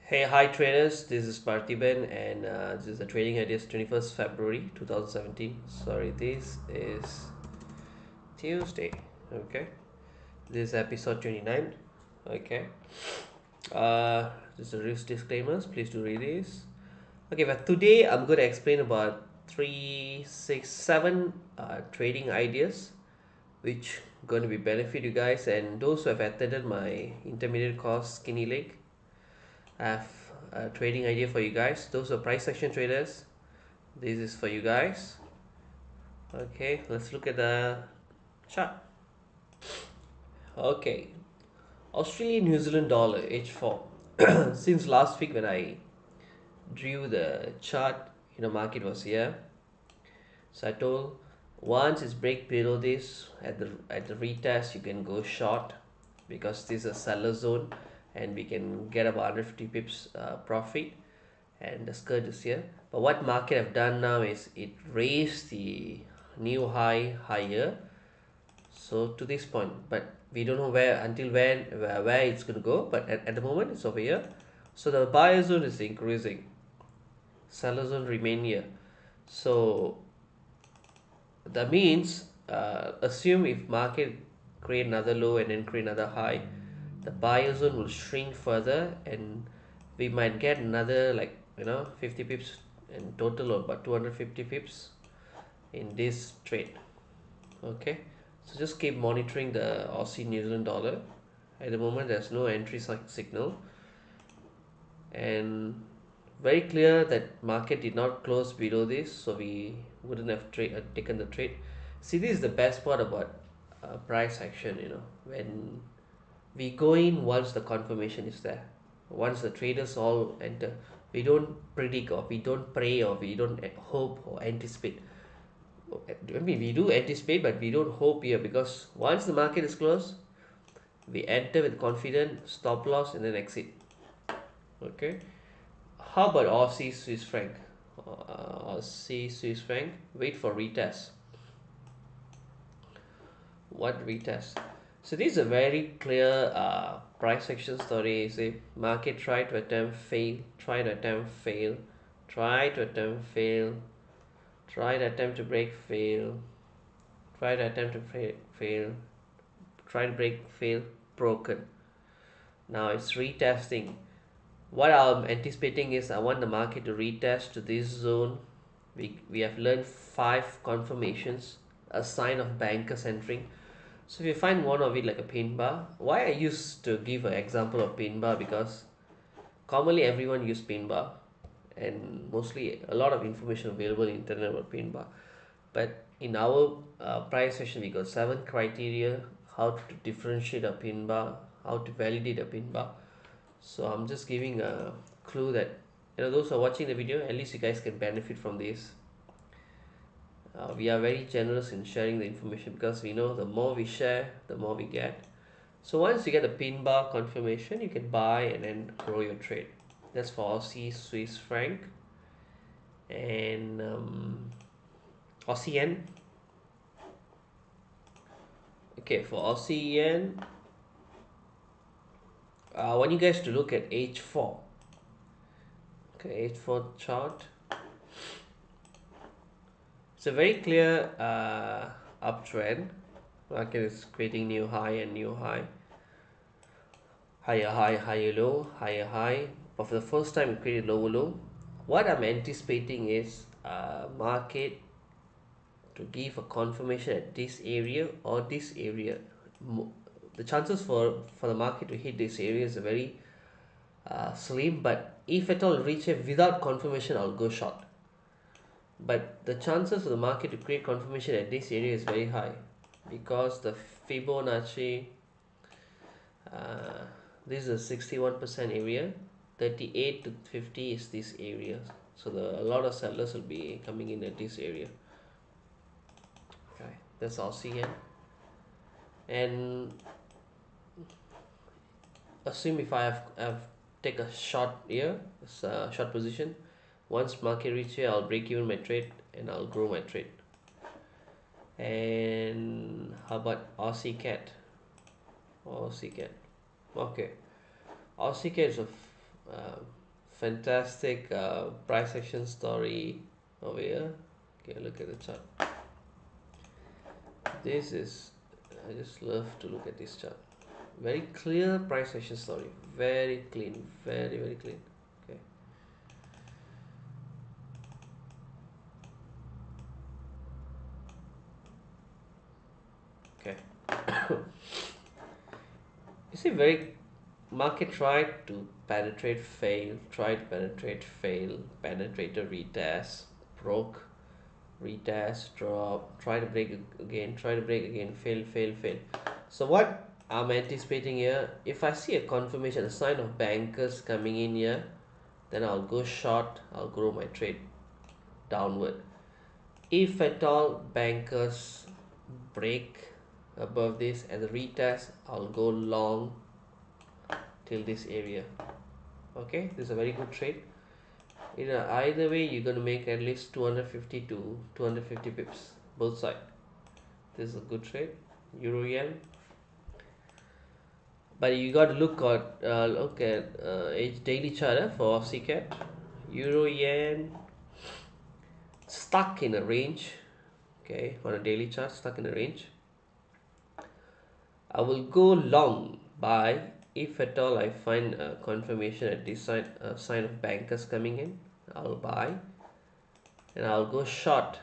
Hey, hi traders. This is Parthiban, and this is the trading ideas 21st February 2017. Sorry, this is Tuesday. Okay, this is episode 29. Okay, this is a risk disclaimers. Please do read this. Okay, but today I'm going to explain about three, six, seven trading ideas which going to be benefit you guys and those who have attended my intermediate course Skinny Leg. I have a trading idea for you guys. Those are price action traders. This is for you guys. Okay, let's look at the chart. Okay, Australian New Zealand dollar H4. Since last week when I drew the chart, market was here. So I told once it's break below this at the retest, you can go short because this is a seller zone, and we can get about 150 pips profit. And the skirt is here, but what market have done now is it raised the new high higher, so to this point, but we don't know where until when where it's going to go, but at the moment it's over here. So the buyer zone is increasing, seller zone remain here. So that means assume if market create another low and then create another high, the buyer zone will shrink further, and we might get another, like, 50 pips in total, or about 250 pips in this trade. Okay, so just keep monitoring the Aussie New Zealand dollar. At the moment there's no entry signal, and very clear that market did not close below this, so we wouldn't have taken the trade. See, this is the best part about price action. When we go in once the confirmation is there, once the traders all enter, we don't predict, or we don't pray, or we don't hope or anticipate. I mean, we do anticipate, but we don't hope here, because once the market is closed, we enter with confidence, stop loss, and then exit. Okay, how about Aussie Swiss franc? Aussie Swiss franc, wait for retest. What retest? So this is a very clear price action story. Say market try to attempt, fail, try to attempt, fail, try to attempt, fail, try to attempt to break, fail, try to attempt to fail, try to break, fail, broken. Now it's retesting. What I'm anticipating is I want the market to retest to this zone. We have learned five confirmations, a sign of bankers entering. So if you find one of it like a pin bar, why I used to give an example of pin bar, because commonly everyone use pin bar, and mostly a lot of information available in internet about pin bar. But in our price session, we got seven criteria how to differentiate a pin bar, how to validate a pin bar. So I'm just giving a clue that, those who are watching the video, at least you guys can benefit from this. We are very generous in sharing the information, because we know the more we share, the more we get. So once you get the pin bar confirmation, you can buy and then grow your trade. That's for Aussie Swiss franc and Aussie yen. Okay, for Aussie yen, I want you guys to look at H4. Okay, H4 chart. It's a very clear uptrend. Market is creating new high and new high, higher high, higher low, higher high. But for the first time, it created lower low. What I'm anticipating is market to give a confirmation at this area or this area. The chances for the market to hit this area is very slim. But if at all reach it without confirmation, I'll go short. But the chances of the market to create confirmation at this area is very high, because the Fibonacci, uh, this is a 61% area, 38 to 50 is this area. So a lot of sellers will be coming in at this area. Okay, that's Aussie yen. And assume if I have take a short here, it's a short position. Once market reach here, I'll break even my trade and I'll grow my trade. And how about Aussie cat? Aussie cat. Okay, Aussie cat is a fantastic price action story over here. Okay, look at the chart. This is, I just love to look at this chart. Very clear price action story. Very clean. Very clean. Okay. Okay. You see, very market tried to penetrate, fail, tried to penetrate, fail, penetrated, retest, broke, retest, drop, try to break again, try to break again, fail, fail, fail. So what I'm anticipating here, if I see a confirmation, a sign of bankers coming in here, then I'll go short, I'll grow my trade downward. If at all bankers break above this and retest, I'll go long till this area. Okay, this is a very good trade. Either way, you're going to make at least 250 to 250 pips both side. This is a good trade. Euro yen, but you got to look at daily chart for CCAT. Euro yen stuck in a range. Okay, on a daily chart, stuck in a range. I will go long buy if at all I find a confirmation at this side, a sign of bankers coming in. I'll buy, and I'll go short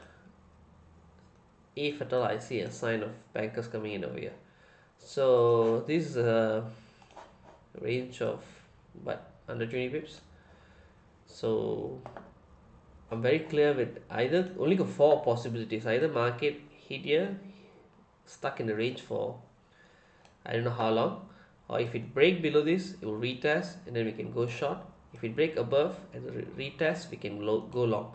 if at all I see a sign of bankers coming in over here. So this is a range of but under 20 pips. So I'm very clear with either only got four possibilities. Either market hit here, stuck in the range for I don't know how long, or if it break below this, it will retest and then we can go short. If it break above and retest, we can go long.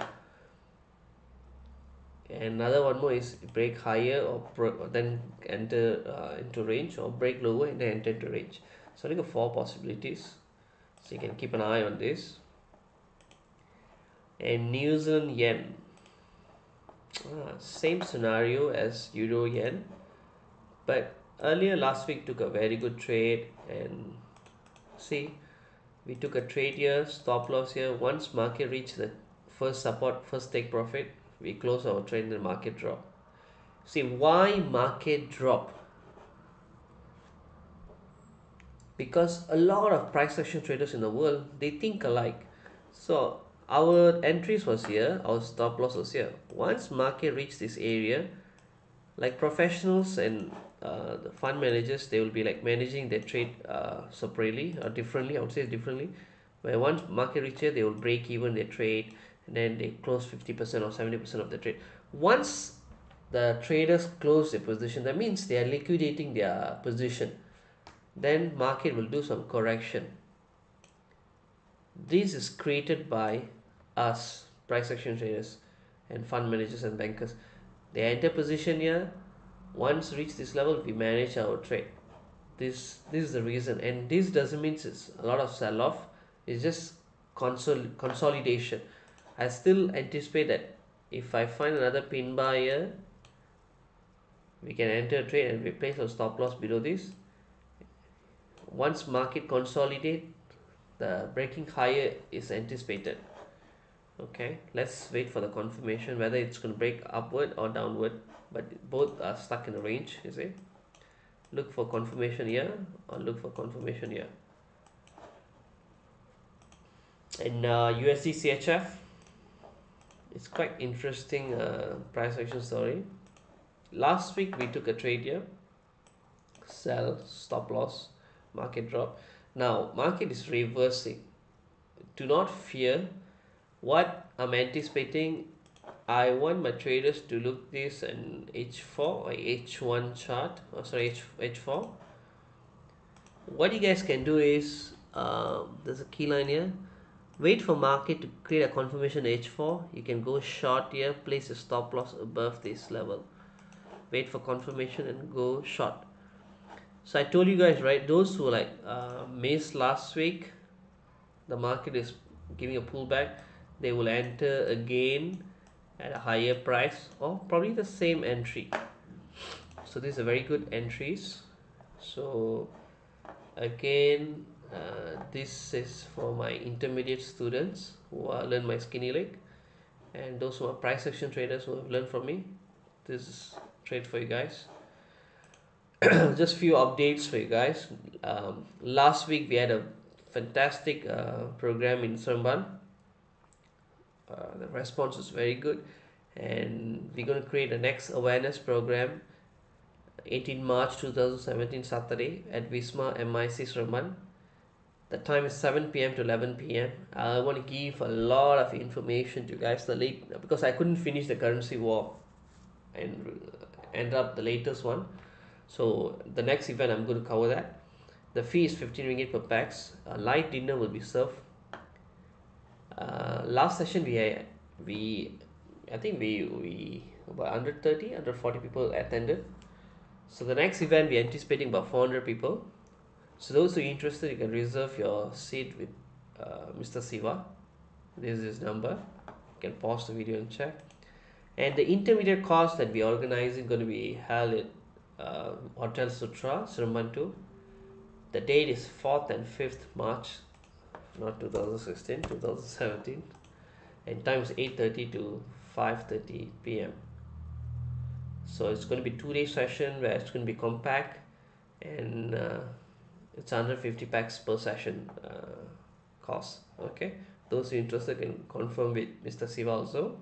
And another one more is break higher or then enter into range, or break lower and then enter into range. So I got four possibilities. So you can keep an eye on this. And New Zealand yen, same scenario as Euro yen, but earlier last week took a very good trade, and see, we took a trade here, stop loss here. Once market reached the first support, first take profit, we close our trade and the market drop. See why market drop? Because a lot of price action traders in the world, they think alike. So our entries was here, our stop loss was here. Once market reached this area, like professionals and the fund managers, they will be like managing their trade separately or differently. I would say differently, where once market reach here, they will break even their trade and then they close 50% or 70% of the trade. Once the traders close their position, that means they are liquidating their position. Then market will do some correction. This is created by us, price action traders and fund managers and bankers. They enter position here. Once reach this level, we manage our trade. This is the reason, and this doesn't mean it's a lot of sell off. It's just consolidation. I still anticipate that if I find another pin bar here, we can enter a trade and we place our stop loss below this. Once market consolidate, the breaking higher is anticipated. Okay, let's wait for the confirmation whether it's going to break upward or downward, but both are stuck in the range. You see, look for confirmation here or look for confirmation here. And USD CHF, it's quite interesting price action story. Last week we took a trade here, sell, stop loss, market drop. Now market is reversing. Do not fear. What I'm anticipating, I want my traders to look this in H4 or H1 chart, H4. What you guys can do is, there's a key line here. Wait for market to create a confirmation H4. You can go short here, place a stop loss above this level. Wait for confirmation and go short. So I told you guys, right, those who like missed last week, the market is giving a pullback, they will enter again at a higher price or probably the same entry. So these are very good entries. So again, This is for my intermediate students who are learn my skinny leg, and those who are price action traders who have learned from me. This is trade for you guys. Just few updates for you guys. Last week we had a fantastic program in Seremban. The response is very good, and we're going to create a next awareness program 18 March 2017 Saturday at Wisma MIC Seremban. The time is 7 p.m. to 11 p.m. I want to give a lot of information to you guys the late because I couldn't finish the currency war and end up the latest one. So the next event I'm going to cover that. The fee is 15 ringgit per pax. A light dinner will be served. Last session we I think we about under 30 under 40 people attended. So the next event we're anticipating about 400 people. So those who are interested, you can reserve your seat with Mr. Siva. This is his number. You can pause the video and check. And the intermediate course that we are organizing going to be held at Hotel Sutra, Seremban 2. The date is 4th and 5th March, not 2016, 2017. And time is 8:30 to 5:30 p.m. So it's going to be 2 day session where it's going to be compact, and it's 150 packs per session cost. Okay, those who are interested can confirm with Mr. Siva also.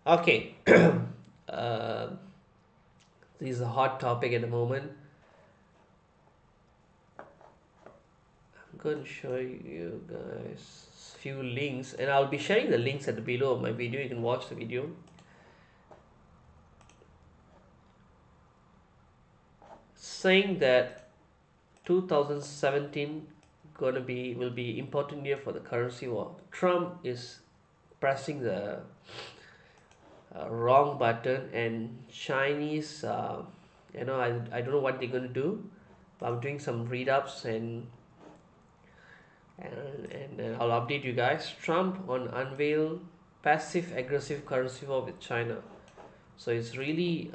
Okay, uh, this is a hot topic at the moment. I'm going to show you guys few links, and I'll be sharing the links at the below of my video. You can watch the video. Saying that 2017 will be important year for the currency war. Trump is pressing the wrong button, and Chinese, I don't know what they're going to do, but I'm doing some read ups, and I'll update you guys. Trump on unveil passive aggressive currency war with China. So it's really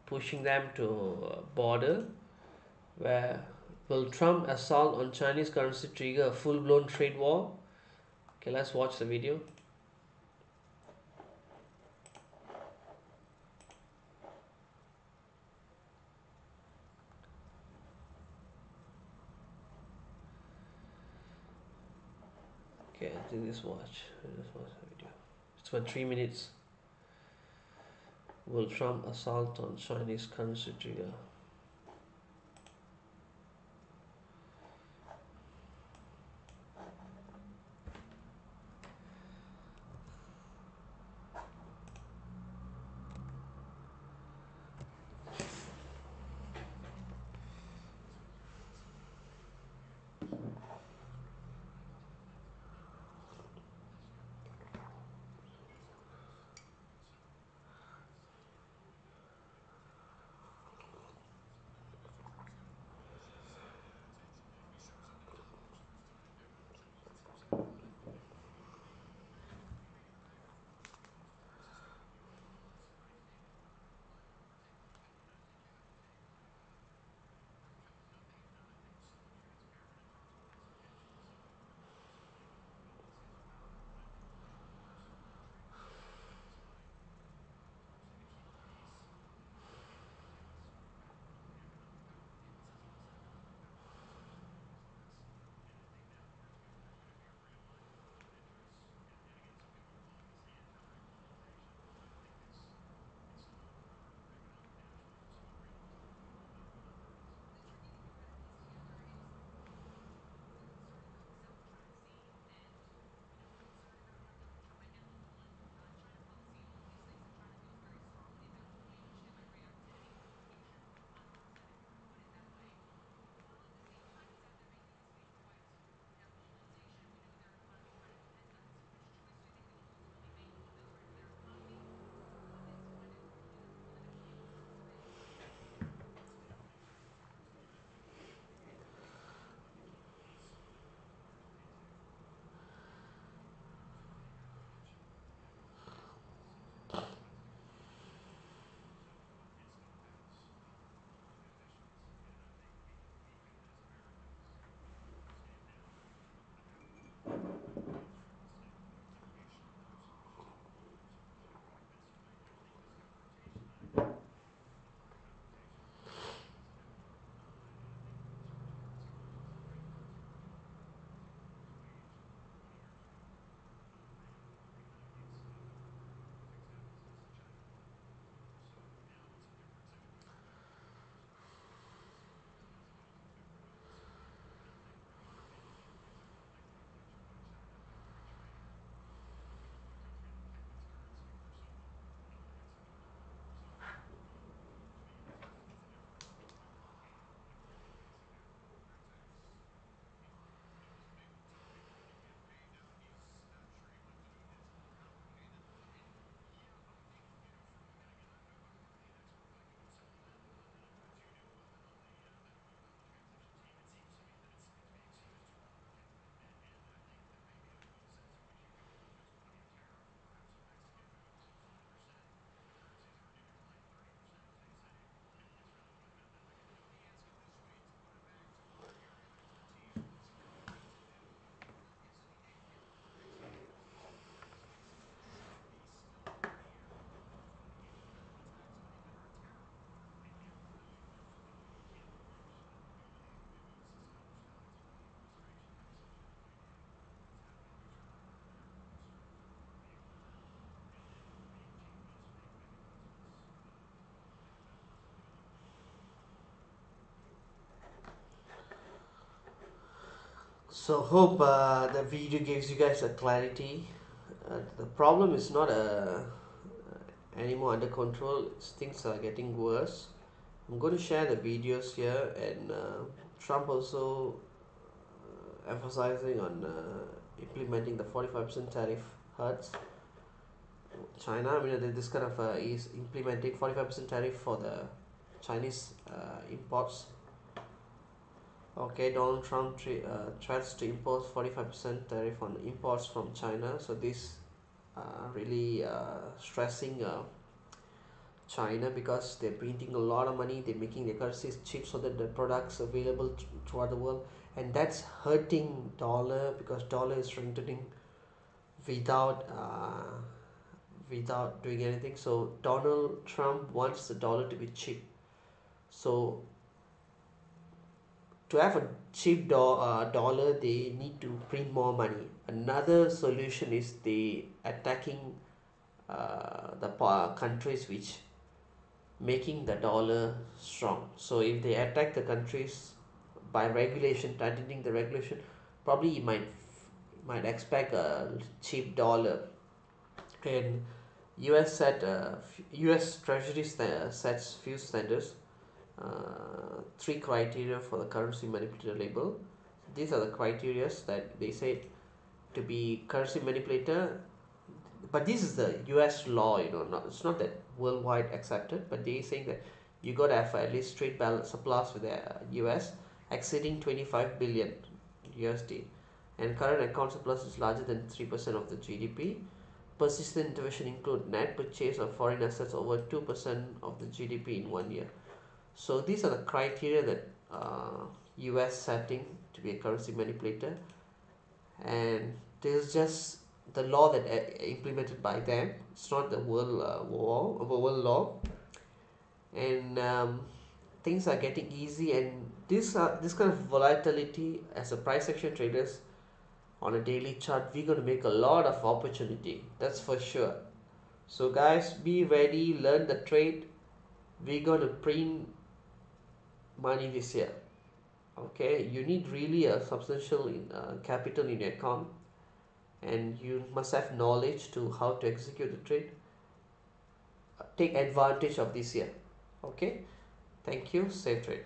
pushing them to a border where will Trump assault on Chinese currency trigger a full-blown trade war? Okay, let's watch the video. Okay, I think this watch. Let's watch the video. It's for 3 minutes. Will Trump assault on Chinese currency trigger? So hope the video gives you guys a clarity. The problem is not anymore under control. Things are getting worse. I'm going to share the videos here, and Trump also emphasizing on implementing the 45% tariff hurts China. I mean, this kind of is implementing 45% tariff for the Chinese imports. Okay, Donald Trump threats to impose 45% tariff on imports from China. So this really stressing China, because they're printing a lot of money, they're making their currencies cheap so that the products available throughout the world, and that's hurting dollar because dollar is strengthening without without doing anything. So Donald Trump wants the dollar to be cheap. So to have a cheap dollar, they need to print more money. Another solution is they attacking the countries which making the dollar strong. So if they attack the countries by regulation, tightening the regulation, probably you might expect a cheap dollar. And US set US Treasury sets few standards, three criteria for the currency manipulator label. These are the criteria that they say to be currency manipulator, but this is the US law, not, it's not that worldwide accepted, but they saying that you got to have at least trade balance surplus with the US exceeding 25 billion USD, and current account surplus is larger than 3% of the GDP. Persistent intervention include net purchase of foreign assets over 2% of the GDP in 1 year. So these are the criteria that US setting to be a currency manipulator, and this is just the law that implemented by them. It's not the world law, and things are getting easy. And this kind of volatility as a price action traders on a daily chart, we're going to make a lot of opportunity. That's for sure. So guys, be ready, learn the trade. We're going to print money this year. Okay, you need really a substantial capital in your account, and you must have knowledge to how to execute the trade. Take advantage of this year. Okay, thank you. Safe trade.